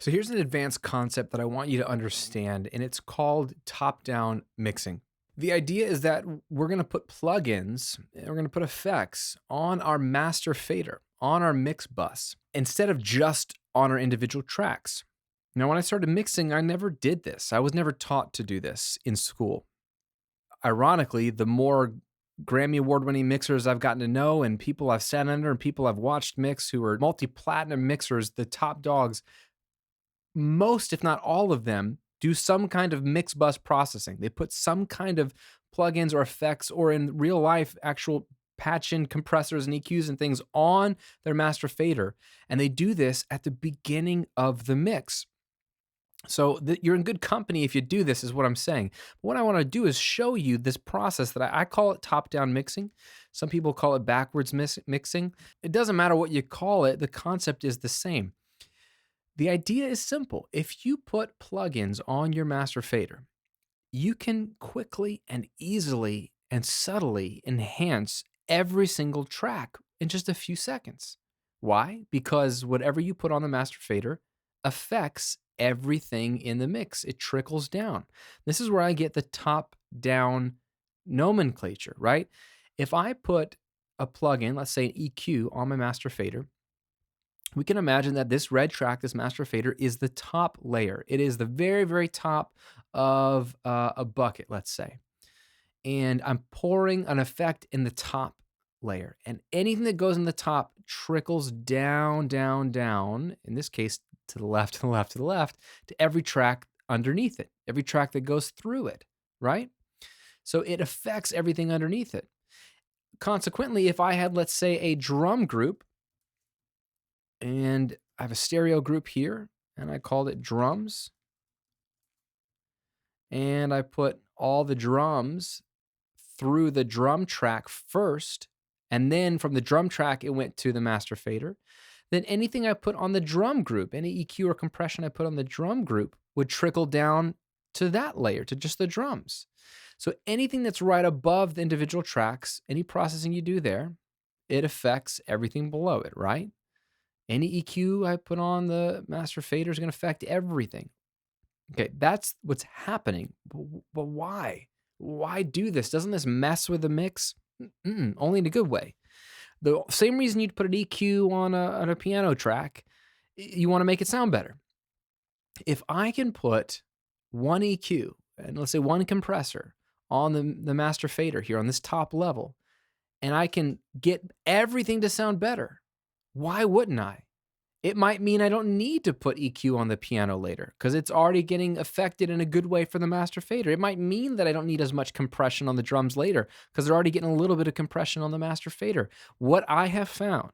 So here's an advanced concept that I want you to understand, and it's called top-down mixing. The idea is that we're going to put plugins, and we're going to put effects on our master fader, on our mix bus, instead of just on our individual tracks. Now, when I started mixing, I never did this. I was never taught to do this in school. Ironically, the more Grammy award winning mixers I've gotten to know and people I've sat under and people I've watched mix who are multi platinum mixers, the top dogs, most, if not all of them, do some kind of mix bus processing. They put some kind of plugins or effects, or in real life, actual patch in compressors and EQs and things on their master fader. And they do this at the beginning of the mix. So you're in good company if you do this, is what I'm saying. What I want to do is show you this process that I call it top-down mixing. Some people call it backwards mixing. It doesn't matter what you call it. The concept is the same. The idea is simple. If you put plugins on your master fader, you can quickly and easily and subtly enhance every single track in just a few seconds. Why? Because whatever you put on the master fader affects everything in the mix. It trickles down. This is where I get the top down nomenclature, right? If I put a plugin, let's say an EQ, on my master fader, we can imagine that this red track, this master fader, is the top layer. It is the very, very top of a bucket, let's say. And I'm pouring an effect in the top layer. And anything that goes in the top trickles down, down, down, in this case, to the left, to the left, to the left, to every track underneath it, every track that goes through it, right? So it affects everything underneath it. Consequently, if I had, let's say, a drum group, and I have a stereo group here, and I called it drums. And I put all the drums through the drum track first, and then from the drum track, it went to the master fader. Then anything I put on the drum group, any EQ or compression I put on the drum group, would trickle down to that layer, to just the drums. So anything that's right above the individual tracks, any processing you do there, it affects everything below it, right? Any EQ I put on the master fader is going to affect everything. Okay, that's what's happening. But why? Why do this? Doesn't this mess with the mix? Only in a good way. The same reason you'd put an EQ on a piano track, you want to make it sound better. If I can put one EQ and let's say one compressor on the master fader here on this top level, and I can get everything to sound better, why wouldn't I? It might mean I don't need to put EQ on the piano later because it's already getting affected in a good way for the master fader. It might mean that I don't need as much compression on the drums later because they're already getting a little bit of compression on the master fader. What I have found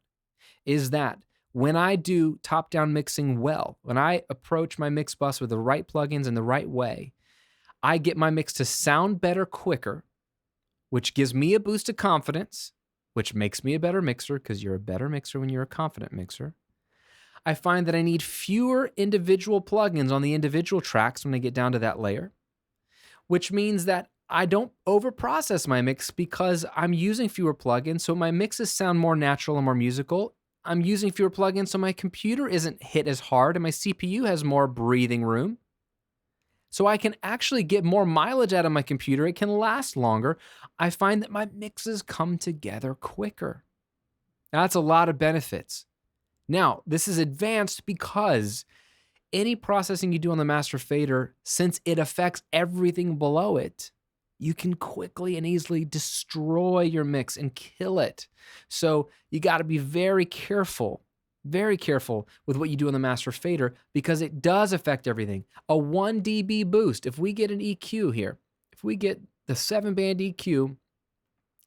is that when I do top-down mixing well, when I approach my mix bus with the right plugins in the right way, I get my mix to sound better quicker, which gives me a boost of confidence, which makes me a better mixer because you're a better mixer when you're a confident mixer. I find that I need fewer individual plugins on the individual tracks when I get down to that layer, which means that I don't overprocess my mix because I'm using fewer plugins, so my mixes sound more natural and more musical. I'm using fewer plugins, so my computer isn't hit as hard and my CPU has more breathing room. So I can actually get more mileage out of my computer. It can last longer. I find that my mixes come together quicker. That's a lot of benefits. Now, this is advanced because any processing you do on the master fader, since it affects everything below it, you can quickly and easily destroy your mix and kill it. So you got to be very careful with what you do on the master fader because it does affect everything. A 1 dB boost, if we get an EQ here, if we get the 7-band EQ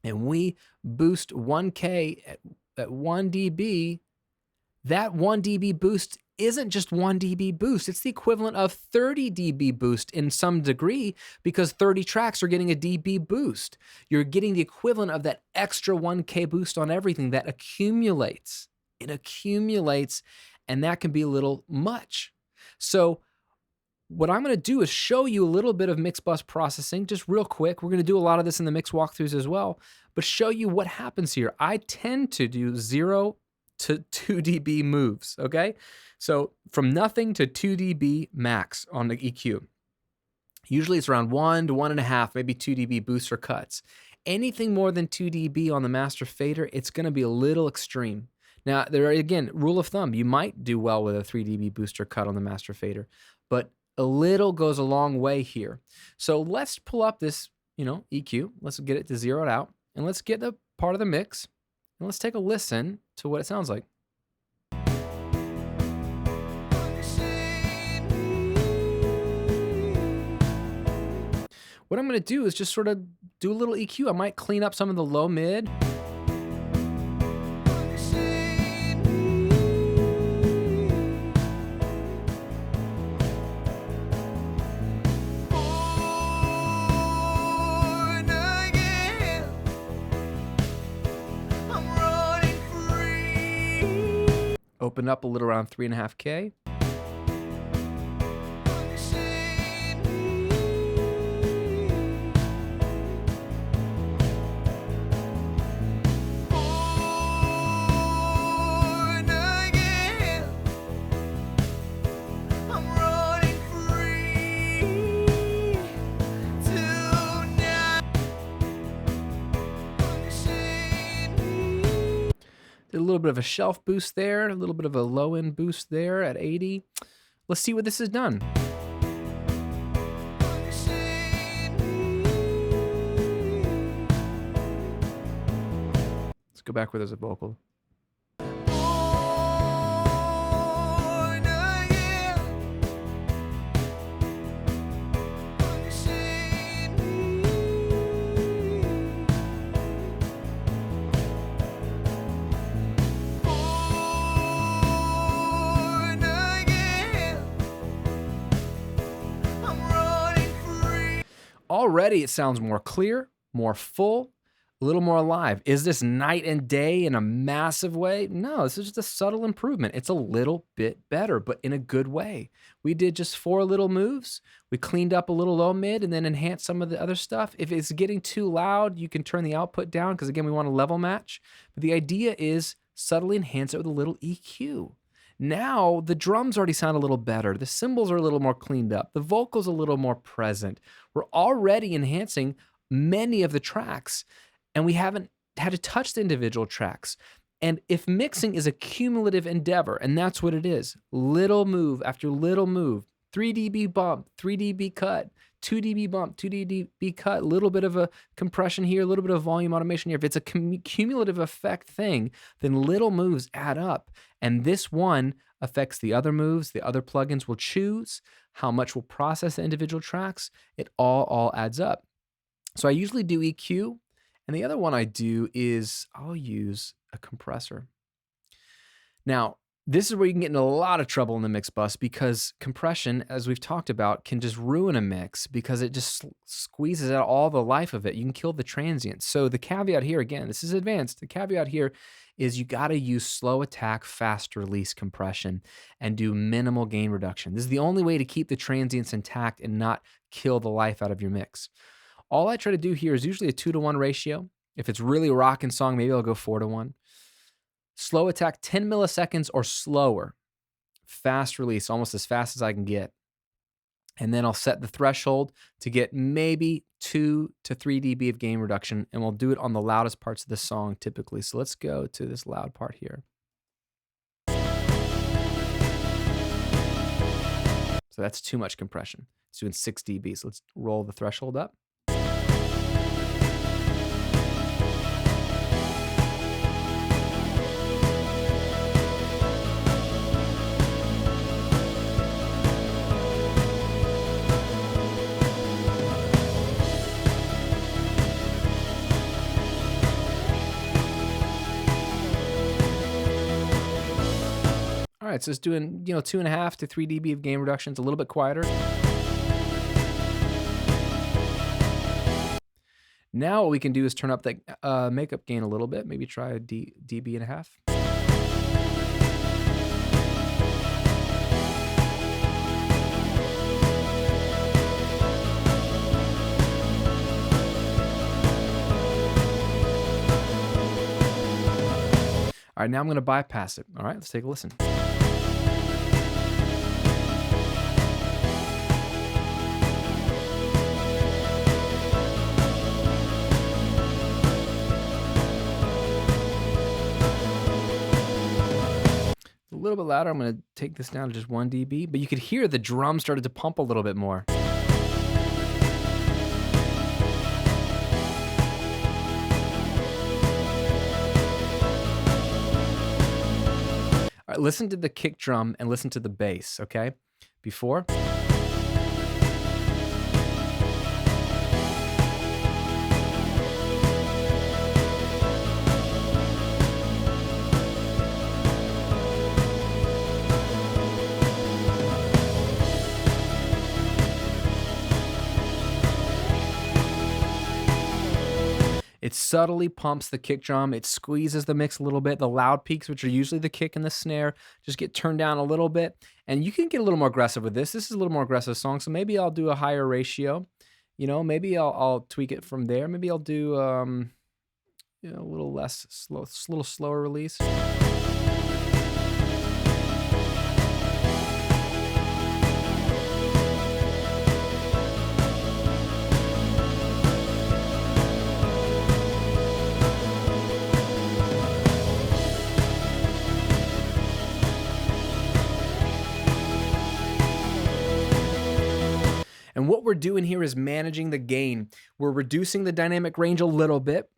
and we boost 1K at 1 dB, that 1 dB boost isn't just 1 dB boost. It's the equivalent of 30 dB boost in some degree because 30 tracks are getting a dB boost. You're getting the equivalent of that extra 1K boost on everything that accumulates. It accumulates, and that can be a little much. So what I'm going to do is show you a little bit of mix bus processing, just real quick. We're going to do a lot of this in the mix walkthroughs as well, but show you what happens here. I tend to do 0 to 2 dB moves, okay? So from nothing to 2 dB max on the EQ. Usually it's around 1 to 1.5, maybe 2 dB boosts or cuts. Anything more than 2 dB on the master fader, it's going to be a little extreme. Now, there are, again, rule of thumb, you might do well with a 3 dB booster cut on the master fader, but a little goes a long way here. So let's pull up this, EQ. Let's get it to zero it out, and let's get the part of the mix, and let's take a listen to what it sounds like. What I'm going to do is just sort of do a little EQ. I might clean up some of the low mid. Open up a little around 3.5K. Did a little bit of a shelf boost there, a little bit of a low end boost there at 80. Let's see what this has done. Let's go back where there's a vocal. Already it sounds more clear, more full, a little more alive. Is this night and day in a massive way? No, this is just a subtle improvement. It's a little bit better, but in a good way. We did just 4 little moves. We cleaned up a little low mid and then enhanced some of the other stuff. If it's getting too loud, you can turn the output down because, again, we want a level match. But the idea is subtly enhance it with a little EQ. Now, the drums already sound a little better. The cymbals are a little more cleaned up. The vocals a little more present. We're already enhancing many of the tracks, and we haven't had to touch the individual tracks. And if mixing is a cumulative endeavor, and that's what it is, little move after little move, 3 dB bump, 3 dB cut, 2 dB bump, 2 dB cut, a little bit of a compression here, a little bit of volume automation here. If it's a cumulative effect thing, then little moves add up. And this one affects the other moves. The other plugins will choose how much will process the individual tracks. It all adds up. So I usually do EQ. And the other one I do is I'll use a compressor. Now, this is where you can get in a lot of trouble in the mix bus because compression, as we've talked about, can just ruin a mix because it just squeezes out all the life of it. You can kill the transients. So the caveat here, again, this is advanced. The caveat here is you got to use slow attack, fast release compression and do minimal gain reduction. This is the only way to keep the transients intact and not kill the life out of your mix. All I try to do here is usually a 2-to-1 ratio. If it's really a rockin' song, maybe I'll go 4-to-1. Slow attack 10 milliseconds or slower. Fast release, almost as fast as I can get. And then I'll set the threshold to get maybe 2 to 3 dB of gain reduction, and we'll do it on the loudest parts of the song typically. So let's go to this loud part here. So that's too much compression. It's doing 6 dB. So let's roll the threshold up. All right, so it's doing 2.5 to 3 dB of gain reduction. It's a little bit quieter. Now what we can do is turn up the makeup gain a little bit. Maybe try a dB and a half. All right, now I'm going to bypass it. All right, let's take a listen. A little bit louder. I'm going to take this down to just 1 dB, but you could hear the drum started to pump a little bit more. All right, listen to the kick drum and listen to the bass, okay? Before. It subtly pumps the kick drum. It squeezes the mix a little bit. The loud peaks, which are usually the kick and the snare, just get turned down a little bit. And you can get a little more aggressive with this. This is a little more aggressive song, so maybe I'll do a higher ratio. You know, maybe I'll tweak it from there. Maybe I'll do you know, a little less slow, a little slower release. And what we're doing here is managing the gain. We're reducing the dynamic range a little bit,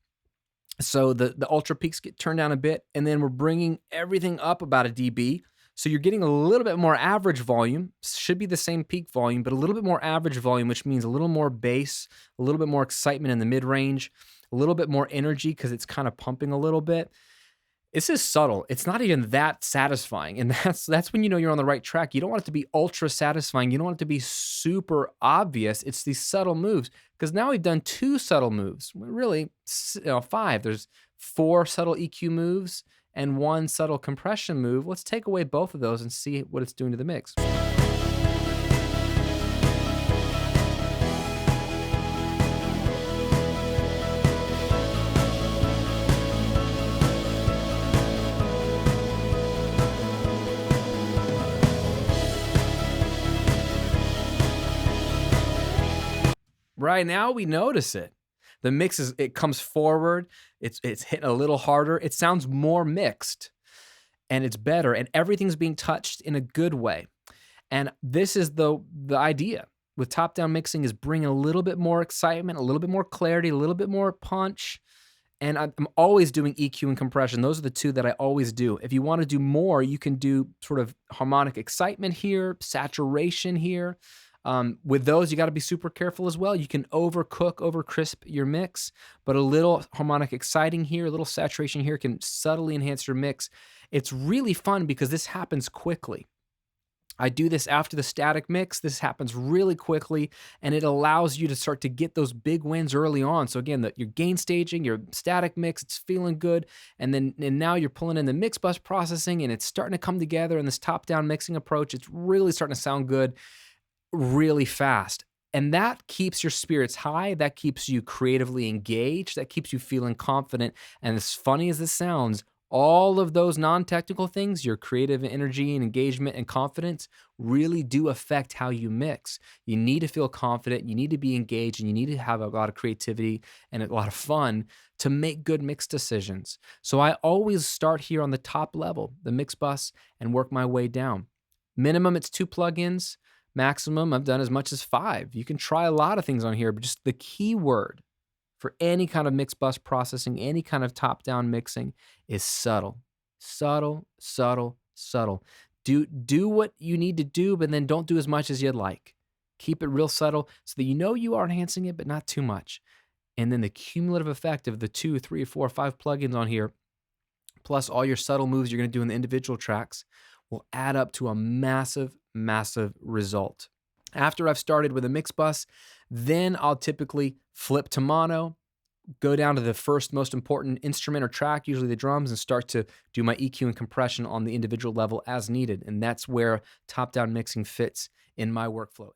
so the ultra peaks get turned down a bit, and then we're bringing everything up about a dB. So you're getting a little bit more average volume, should be the same peak volume, but a little bit more average volume, which means a little more bass, a little bit more excitement in the mid-range, a little bit more energy because it's kind of pumping a little bit. This is subtle. It's not even that satisfying. And that's when you know you're on the right track. You don't want it to be ultra satisfying. You don't want it to be super obvious. It's these subtle moves. Because now we've done 2 subtle moves. Really, 5. There's 4 subtle EQ moves and 1 subtle compression move. Let's take away both of those and see what it's doing to the mix. Right now we notice it. The mix it comes forward, it's hitting a little harder. It sounds more mixed and it's better and everything's being touched in a good way. And this is the idea with top-down mixing is bring a little bit more excitement, a little bit more clarity, a little bit more punch. And I'm always doing EQ and compression. Those are the 2 that I always do. If you want to do more, you can do sort of harmonic excitement here, saturation here. With those, you got to be super careful as well. You can overcook, over crisp your mix, but a little harmonic exciting here, a little saturation here can subtly enhance your mix. It's really fun because this happens quickly. I do this after the static mix. This happens really quickly, and it allows you to start to get those big wins early on. So again, your gain staging, your static mix, it's feeling good, and now you're pulling in the mix bus processing, and it's starting to come together in this top-down mixing approach. It's really starting to sound good really fast. And that keeps your spirits high. That keeps you creatively engaged. That keeps you feeling confident. And as funny as this sounds, all of those non-technical things, your creative energy and engagement and confidence really do affect how you mix. You need to feel confident, you need to be engaged, and you need to have a lot of creativity and a lot of fun to make good mix decisions. So I always start here on the top level, the mix bus, and work my way down. Minimum, it's 2 plugins. Maximum, I've done as much as 5. You can try a lot of things on here, but just the key word for any kind of mix bus processing, any kind of top-down mixing is subtle. Subtle, subtle, subtle. Do what you need to do, but then don't do as much as you'd like. Keep it real subtle so that you know you are enhancing it, but not too much. And then the cumulative effect of the 2, 3, 4, 5 plugins on here, plus all your subtle moves you're going to do in the individual tracks, will add up to a massive, massive result. After I've started with a mix bus, then I'll typically flip to mono, go down to the first most important instrument or track, usually the drums, and start to do my EQ and compression on the individual level as needed. And that's where top-down mixing fits in my workflow.